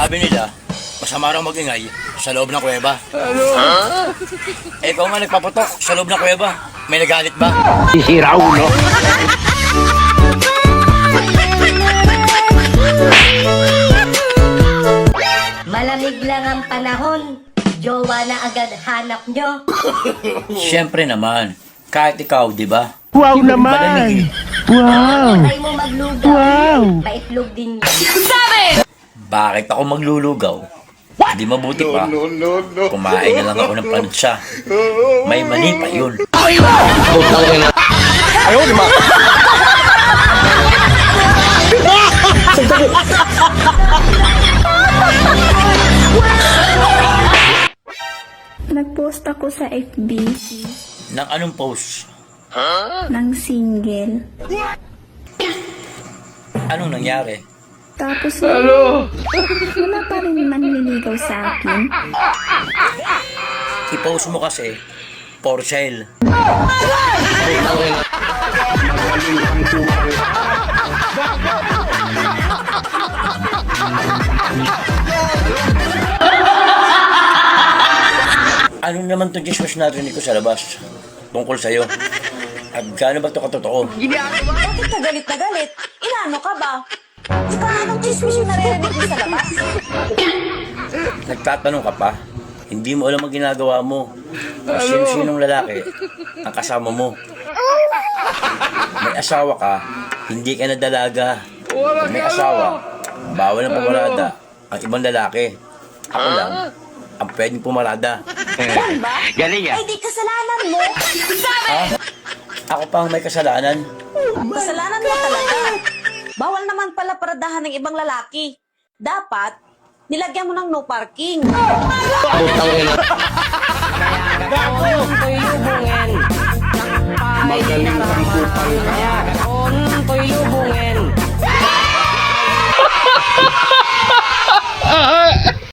Sabi nila, masama raw magingay sa loob ng kuweba. Ano? Eh, ikaw nga nagpaputok sa loob ng kuweba. May nagalit ba? Sisira ulo. Malamig lang ang panahon, jowa na agad hanap nyo. Siyempre naman. Kahit ikaw, di ba? Wow Malamig naman! eh. Wow! Try mo maglugaw, Wow! maitlog din yun. Bakit ako maglulugaw? Di mabuti pa. Kumain na lang ako ng pansya. May mali pa yun. Ayaw, di ba? Nag-post ako sa FB Nang anong post? ng single. Anong nangyari? Tapos wala pa rin manliligaw sa akin. I-post mo kasi for sale. Ano naman itong chismis narinig ko sa labas? Tungkol sa'yo. At gaano ba ito katotoo? Bakit ka galit na galit? Inano ka ba? Saka anong chismis yung naririnig mo sa labas? Nagtatanong ka pa? Hindi mo alam ang ginagawa mo. Kung sino-sinong lalaki ang kasama mo. May asawa ka, hindi ka na dalaga. Kung may asawa, bawal ang pumarada ang ibang lalaki. Ako lang ang pwedeng pumarada. Yan ba? Galing Ay di kasalanan mo. Ha? Ako pa ang may kasalanan. Kasalanan mo talaga. Bawal naman pala paradahan ng ibang lalaki. Dapat, nilagyan mo ng no parking. Magaling ang kupal ka.